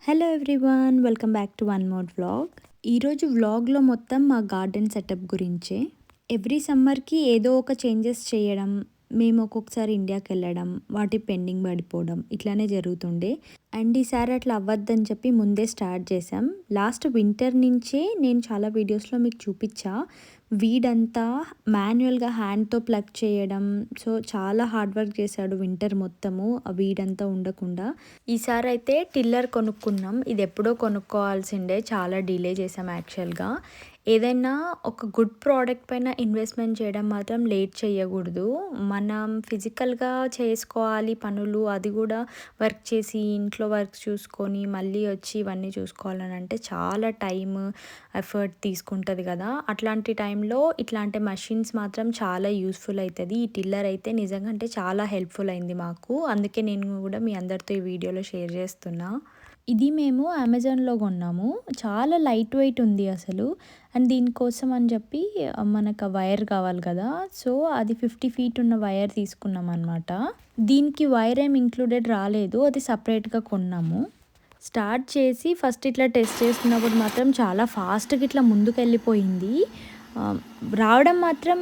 Hello everyone, welcome back to one more vlog. ఈరోజు వ్లాగ్లో మొత్తం మా గార్డెన్ సెటప్ గురించే. ఎవ్రీ సమ్మర్కి ఏదో ఒక చేంజెస్ చేయడం, మేము ఒక్కొక్కసారి ఇండియాకి వెళ్ళడం, వాటి పెండింగ్ పడిపోవడం ఇట్లానే జరుగుతుండే. అండ్ ఈసారి అట్లా అవ్వద్దని చెప్పి ముందే స్టార్ట్ చేసాం. లాస్ట్ వింటర్ నుంచే నేను చాలా వీడియోస్లో మీకు చూపించా, వీడంతా మాన్యువల్గా హ్యాండ్తో ప్లగ్ చేయడం. సో చాలా హార్డ్ వర్క్ చేశాడు వింటర్ మొత్తము ఆ వీడంతా ఉండకుండా. ఈసారి అయితే టిల్లర్ కొనుక్కున్నాం. ఇది ఎప్పుడో కొనుక్కోవాల్సిండే, చాలా డిలే చేసాం యాక్చువల్గా. ఏదైనా ఒక గుడ్ ప్రోడక్ట్ పైన ఇన్వెస్ట్మెంట్ చేయడం మాత్రం లేట్ చేయకూడదు. మనం ఫిజికల్గా చేసుకోవాలి పనులు, అది కూడా వర్క్ చేసి ఇంట్లో వర్క్ చూసుకొని మళ్ళీ వచ్చి ఇవన్నీ చూసుకోవాలని అంటే చాలా టైం ఎఫర్ట్ తీసుకుంటుంది కదా. అట్లాంటి టైంలో ఇట్లాంటి మషిన్స్ మాత్రం చాలా యూస్ఫుల్ అవుతుంది. ఈ టిల్లర్ అయితే నిజంగా అంటే చాలా హెల్ప్ఫుల్ అయింది మాకు. అందుకే నేను కూడా మీ అందరితో ఈ వీడియోలో షేర్ చేస్తున్నా. ఇది మేము అమెజాన్లో కొన్నాము. చాలా లైట్ వెయిట్ ఉంది అసలు. అండ్ దీనికోసం అని చెప్పి మనకు వైర్ కావాలి కదా, సో అది 50 feet ఉన్న వైర్ తీసుకున్నాం అనమాట. దీనికి వైర్ ఏం ఇంక్లూడెడ్ రాలేదు, అది సపరేట్గా కొన్నాము. స్టార్ట్ చేసి ఫస్ట్ ఇట్లా టెస్ట్ చేస్తున్నప్పుడు మాత్రం చాలా ఫాస్ట్గా ఇట్లా ముందుకు వెళ్ళిపోయింది. రావడం మాత్రం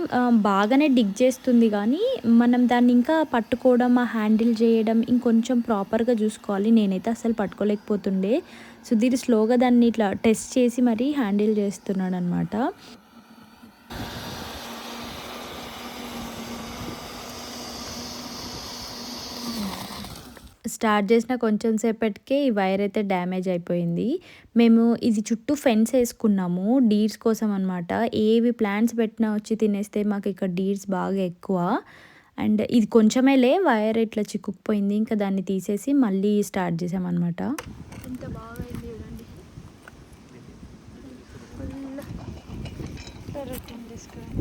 బాగానే డిగ్ చేస్తుంది, కానీ మనం దాన్ని ఇంకా పట్టుకోవడం, ఆ హ్యాండిల్ చేయడం ఇంకొంచెం ప్రాపర్గా చూసుకోవాలి. నేనైతే అసలు పట్టుకోలేకపోతుండే. సుధీర్ స్లోగా దాన్ని ఇట్లా టెస్ట్ చేసి మరీ హ్యాండిల్ చేస్తున్నాడు అనమాట. స్టార్ట్ చేసిన కొంచెం సేపటికే ఈ వైర్ అయితే డ్యామేజ్ అయిపోయింది. మేము ఇది చుట్టూ ఫెన్స్ వేసుకున్నాము డీర్స్ కోసం అనమాట. ఏవి ప్లాంట్స్ పెట్టినా వచ్చి తినేస్తే మాకు ఇక్కడ డీర్స్ బాగా ఎక్కువ. అండ్ ఇది కొంచెమేలే, వైర్ ఇట్లా చిక్కుకుపోయింది, ఇంకా దాన్ని తీసేసి మళ్ళీ స్టార్ట్ చేసామన్నమాట. ఎంత బాగా అయింది చూడండి.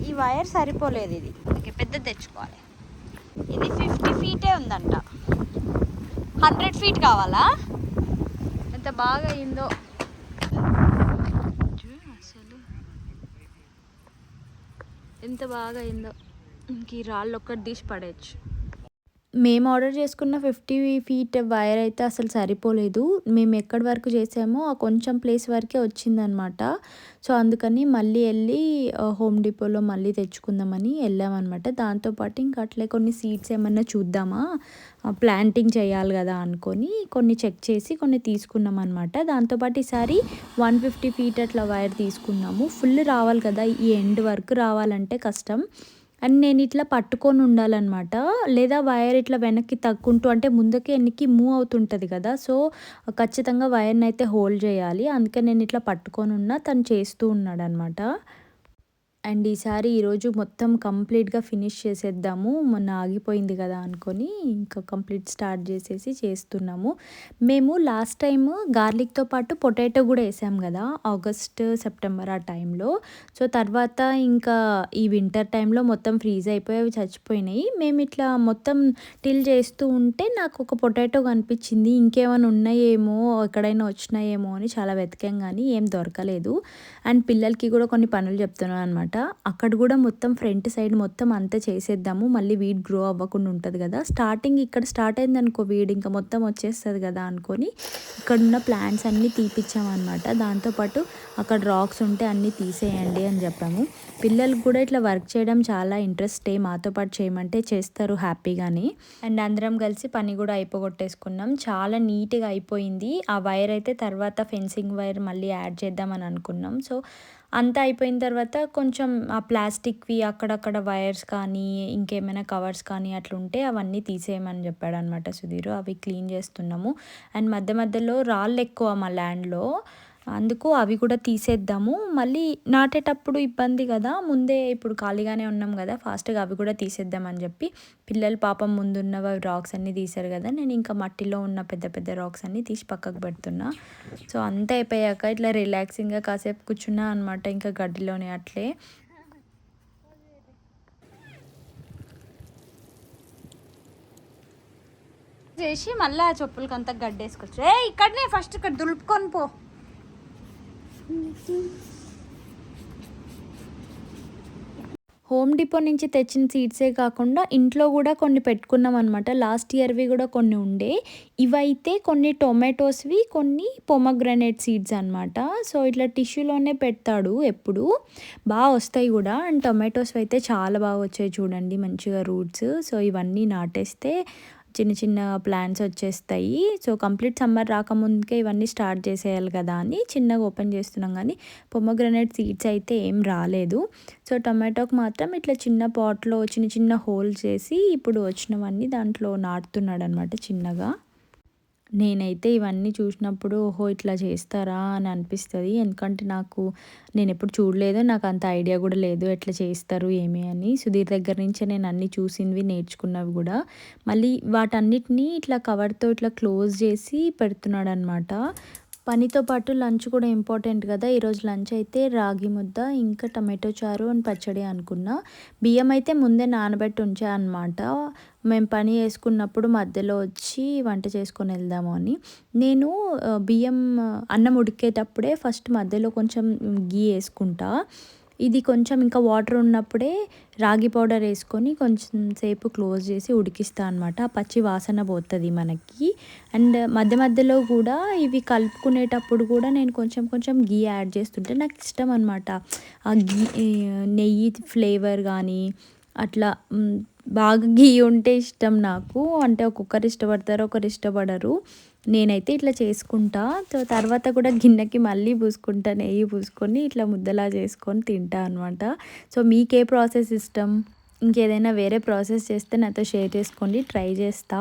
ఈ వైర్ సరిపోలేదు, ఇది ఓకే పెద్ద తెచ్చుకోవాలి. ఇది 50 feet ఉందంట. 100 feet కావాలా? ఎంత బాగా అయిందో అసలు, ఎంత బాగా అయిందో. ఇంక ఈ రాళ్ళు ఒక్కటి తీసి పడేయచ్చు. మేము ఆర్డర్ చేసుకున్న 50 feet వైర్ అయితే అసలు సరిపోలేదు. మేము ఎక్కడి వరకు చేసామో ఆ కొంచెం ప్లేస్ వరకే వచ్చిందనమాట. సో అందుకని మళ్ళీ వెళ్ళి హోమ్ డిపోలో మళ్ళీ తెచ్చుకుందామని వెళ్ళామన్నమాట. దాంతోపాటు ఇంకా అట్లే కొన్ని సీడ్స్ ఏమన్నా చూద్దామా, ప్లాంటింగ్ చేయాలి కదా అనుకొని కొన్ని చెక్ చేసి కొన్ని తీసుకున్నాం అనమాట. దాంతోపాటు ఈసారి 150 feet అట్లా వైర్ తీసుకున్నాము. ఫుల్ రావాలి కదా, ఈ ఎండ్ వరకు రావాలంటే కష్టం. అండ్ నేను ఇట్లా పట్టుకొని ఉండాలన్నమాట, లేదా వైర్ ఇట్లా వెనక్కి తగ్గుంటూ అంటే ముందుకి వెనక్కి మూవ్ అవుతుంటుంది కదా, సో ఖచ్చితంగా వైర్ని అయితే హోల్డ్ చేయాలి. అందుకే నేను ఇట్లా పట్టుకొని ఉన్నా, తను చేస్తూ ఉన్నాడు అనమాట. అండ్ ఈరోజు మొత్తం కంప్లీట్గా ఫినిష్ చేసేద్దాము, మొన్న ఆగిపోయింది కదా అనుకొని ఇంకా కంప్లీట్ స్టార్ట్ చేసేసి చేస్తున్నాము. మేము లాస్ట్ టైం గార్లిక్తో పాటు పొటాటో కూడా వేసాం కదా, ఆగస్ట్ సెప్టెంబర్ ఆ టైంలో. సో తర్వాత ఇంకా ఈ వింటర్ టైంలో మొత్తం ఫ్రీజ్ అయిపోయి అవి చచ్చిపోయినాయి. మేము ఇట్లా మొత్తం టిల్ చేస్తూ ఉంటే నాకు ఒక పొటాటో కనిపించింది. ఇంకేమైనా ఉన్నాయేమో, ఎక్కడైనా వచ్చినాయేమో అని చాలా వెతికాం, కానీ ఏం దొరకలేదు. అండ్ పిల్లలకి కూడా కొన్ని పనులు చెప్తున్నాను అనమాట. అక్కడ కూడా మొత్తం ఫ్రంట్ సైడ్ మొత్తం అంతా చేసేద్దాము, మళ్ళీ వీడ్ గ్రో అవ్వకుండా ఉంటుంది కదా. స్టార్టింగ్ ఇక్కడ స్టార్ట్ అయింది అనుకో వీడ్, ఇంకా మొత్తం వచ్చేస్తుంది కదా అనుకొని ఇక్కడ ఉన్న ప్లాంట్స్ అన్నీ తీపిచ్చామన్నమాట. దాంతోపాటు అక్కడ రాక్స్ ఉంటే అన్నీ తీసేయండి అని చెప్పాము. పిల్లలకు కూడా ఇట్లా వర్క్ చేయడం చాలా ఇంట్రెస్టే, మాతో పాటు చేయమంటే చేస్తారు హ్యాపీగానే. అండ్ అందరం కలిసి పని కూడా అయిపోగొట్టేసుకున్నాం, చాలా నీట్గా అయిపోయింది. ఆ వైర్ అయితే తర్వాత ఫెన్సింగ్ వైర్ మళ్ళీ యాడ్ చేద్దామని అనుకున్నాం. సో అంతా అయిపోయిన తర్వాత కొంచెం ఆ ప్లాస్టిక్వి అక్కడక్కడ వైర్స్ కానీ ఇంకేమైనా కవర్స్ కానీ అట్లుంటే అవన్నీ తీసేయమని చెప్పాడు అనమాట సుధీర్. అవి క్లీన్ చేస్తున్నాము. అండ్ మధ్య మధ్యలో రాళ్ళు ఎక్కువ మా ల్యాండ్లో, అందుకు అవి కూడా తీసేద్దాము. మళ్ళీ నాటేటప్పుడు ఇబ్బంది కదా, ముందే ఇప్పుడు ఖాళీగానే ఉన్నాం కదా, ఫాస్ట్గా అవి కూడా తీసేద్దామని చెప్పి పిల్లలు పాపం ముందున్నవి రాక్స్ అన్నీ తీశారు కదా, నేను ఇంకా మట్టిలో ఉన్న పెద్ద పెద్ద రాక్స్ అన్నీ తీసి పక్కకు పెడుతున్నా. సో అంతా అయిపోయాక ఇట్లా రిలాక్సింగ్గా కాసేపు కూర్చున్నా అనమాట, ఇంకా గడ్డిలోనే అట్లే. చేసి మళ్ళీ ఆ చెప్పులకి అంతా గడ్డేసుకోవచ్చు. ఇక్కడనే ఫస్ట్ ఇక్కడ దులుపుకొని పో. హోమ్ డిపో నుంచి తెచ్చిన సీడ్సే కాకుండా ఇంట్లో కూడా కొన్ని పెట్టుకున్నాం అనమాట. లాస్ట్ ఇయర్‌వి కూడా కొన్ని ఉండే. ఇవైతే కొన్ని టొమాటోస్‌వి, కొన్ని పొమోగ్రానేట్ సీడ్స్ అనమాట. సో, ఇట్లా టిష్యూలోనే పెడతాడు ఎప్పుడు. వస్తాయి కూడా. అండ్ టొమాటోస్‌వి అయితే చాలా బాగా వచ్చాయి చూడండి మంచిగా రూట్స్. సో, ఇవన్నీ నాటేస్తే చిన్న చిన్న ప్లాంట్స్ వచ్చేస్తాయి. సో, కంప్లీట్ సమ్మర్ రాకముందుకే ఇవన్నీ స్టార్ట్ చేసేయాలి కదా అని చిన్నగా ఓపెన్ చేస్తున్నాం కానీ పొమోగ్రానేట్ సీడ్స్ అయితే ఏం రాలేదు. సో, టొమాటోకి మాత్రం ఇట్లా చిన్న పాట్‌లో చిన్న చిన్న హోల్స్ చేసి ఇప్పుడు వచ్చినవన్నీ దాంట్లో నాటుతున్నాడనమాట చిన్నగా. నేనైతే ఇవన్నీ చూసినప్పుడు ఓహో! ఇట్లా చేస్తారా అని అనిపిస్తది. ఎందుకంటే నేనెప్పుడు చూడలేదు. నాకంత ఐడియా గూడా లేదు ఎట్లా చేస్తారు ఏమి అని. సుధీర్ దగ్గర నుంచే నేను అన్నీ చూసినవి, నేర్చుకున్నవి గూడా. మళ్ళీ వాటన్నిటిని ఇట్లా కవర్‌తో ఇట్లా క్లోజ్ చేసి పెడుతున్నాడనమాట. పనితో పాటు లంచ్ కూడా ఇంపార్టెంట్ కదా! ఈరోజు లంచ్ అయితే రాగి ముద్ద, ఇంకా టమాటో చారు అండ్ పచ్చడి అనుకున్నా. బియ్యం అయితే ముందే నానబెట్టి ఉంచా అనమాట. మేము పని చేసుకున్నప్పుడు మధ్యలో వచ్చి వంట చేసుకొని వెళ్దాము అని. నేను అన్నం ఉడికేటప్పుడే ఫస్ట్ మధ్యలో కొంచెం ఘీ ఏసుకుంటా. ఇది కొంచెం ఇంకా వాటర్ ఉన్నప్పుడే రాగి పౌడర్ ఏసుకొని కొంచెం సేపు క్లోజ్ చేసి ఉడికిస్తా అనమాట. ఆ పచ్చి వాసన పోతది మనకి. అండ్ మధ్య మధ్యలో కూడా ఇవి కలుపుకునేటప్పుడు కూడా నేను కొంచెం కొంచెం ఘీ యాడ్ చేస్తుంటే నాకు ఇష్టం అనమాట. ఆ నెయ్యి ఫ్లేవర్ కానీ అట్లా బాగా ఘీ ఉంటే ఇష్టం నాకు. అంటే ఒక్కొక్కరు ఇష్టపడతారు, ఒకరు ఇష్టపడరు. నేనైతే ఇట్లా చేసుకుంటా. సో, తర్వాత కూడా గిన్నెకి మళ్ళీ పూసుకుంటా, నెయ్యి పూసుకొని ఇట్లా ముద్దలా చేసుకొని తింటా అనమాట. సో, మీకే ప్రాసెస్ ఇష్టం? ఇంకేదైనా వేరే ప్రాసెస్ చేస్తే నాతో షేర్ చేసుకోండి. ట్రై చేస్తా.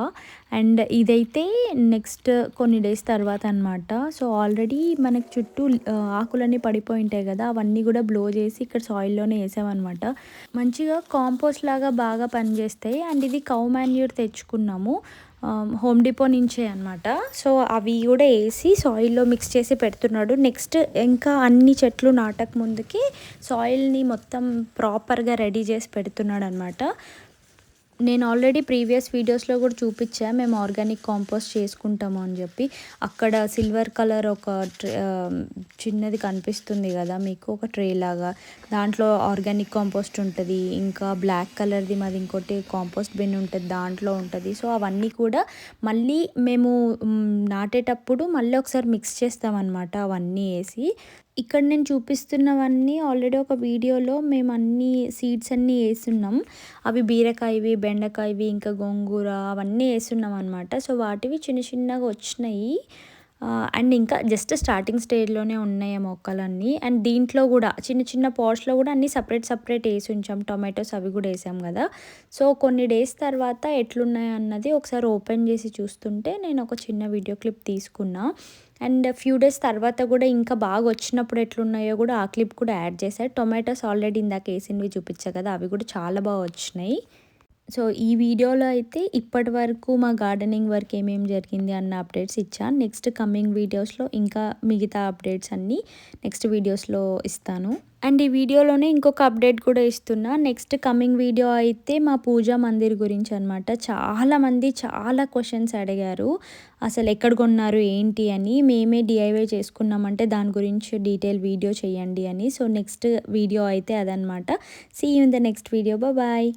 అండ్ ఇదైతే నెక్స్ట్ కొన్ని డేస్ తర్వాత అనమాట. సో, ఆల్రెడీ మనకి చుట్టూ ఆకులన్నీ పడిపోయి ఉంటాయి కదా! అవన్నీ కూడా బ్లో చేసి ఇక్కడ సాయిల్‌లోనే ఏసామనమాట. మంచిగా కాంపోస్ట్ లాగా బాగా పనిచేస్తాయి. అండ్ ఇది కౌ మాన్యూర్ తెచ్చుకున్నాము. హోమ్ డిపో నుంచే అనమాట. సో, అవి కూడా ఏసి సాయిల్‌లో మిక్స్ చేసి పెడుతున్నాడు. నెక్స్ట్ ఇంకా అన్ని చెట్లు నాటక ముందుకి సాయిల్‌ని మొత్తం ప్రాపర్‌గా రెడీ చేసి పెడుతున్నాడనమాట. నేను ఆల్రెడీ ప్రీవియస్ వీడియోస్‌లో కూడా చూపిచ్చా. మేము ఆర్గానిక్ కాంపోస్ట్ చేసుకుంటాము అని చెప్పి. అక్కడ సిల్వర్ కలర్ చిన్నది కనిపిస్తుంది కదా మీకు, ఒక ట్రే లాగా. దాంట్లో ఆర్గానిక్ కాంపోస్ట్ ఉంటది. ఇంకా బ్లాక్ కలర్‌ది మాది ఇంకోటి కాంపోస్ట్ బిన్ ఉంటది. దాంట్లో ఉంటది. సో, అవన్నీ కూడా మళ్ళీ మేము నాటేటప్పుడు మళ్ళీ ఒకసారి మిక్స్ చేస్తామన్నమాట అవన్నీ ఏసి. ఇక్కడ నేను చూపిస్తున్నవన్నీ ఆల్రెడీ ఒక వీడియోలో మేము అన్ని సీడ్స్ అన్నీ ఏసున్నాం. అవి బీరకాయవి, బెండకాయవి, ఇంకా గోంగూర అవన్నీ ఏసున్నాం అనమాట. సో, వాటివి చిన్న చిన్నగా వచ్చినాయి. అండ్ ఇంకా జస్ట్ స్టార్టింగ్ స్టేజ్‌లోనే ఉన్నాయి ఆ మొక్కలన్నీ. అండ్ దీంట్లో కూడా చిన్న చిన్న పాట్స్‌లో కూడా అన్నీ సెపరేట్ ఏసి ఉంచాం. టొమాటోస్ అవి కూడా ఏసాం కదా! సో, కొన్ని డేస్ తర్వాత ఎట్లున్నాయి అన్నది ఒకసారి ఓపెన్ చేసి చూస్తుంటే నేను ఒక చిన్న వీడియో క్లిప్ తీసుకున్నా. అండ్ ఫ్యూ డేస్ తర్వాత కూడా ఇంకా బాగా వచ్చినప్పుడు ఎట్లున్నాయో కూడా ఆ క్లిప్ కూడా యాడ్ చేశా. టొమాటోస్ ఆల్రెడీ ఇందాక ఏసినవి చూపిచ్చా కదా! అవి కూడా చాలా బాగా వచ్చినాయి. సో, ఈ వీడియోలో అయితే ఇప్పటి వరకు మా గార్డెనింగ్ వర్క్ ఏమేమి జరిగింది అన్న అప్డేట్స్ ఇచ్చాను. నెక్స్ట్ కమింగ్ వీడియోస్‌లో ఇంకా మిగతా అప్డేట్స్ అన్నీ నెక్స్ట్ వీడియోస్‌లో ఇస్తాను. అండ్ ఈ వీడియోలోనే ఇంకొక అప్డేట్ కూడా ఇస్తున్నా. నెక్స్ట్ కమింగ్ వీడియో అయితే మా పూజా మందిర్ గురించి అనమాట. చాలామంది చాలా క్వెషన్స్ అడిగారు. అసలు ఎక్కడ కొన్నారు ఏంటి అని. మేమే డీఐవై చేసుకున్నామంటే దాని గురించి డీటెయిల్ వీడియో చేయండి అని. సో, నెక్స్ట్ వీడియో అయితే అదనమాట. See you in the next video. Bye.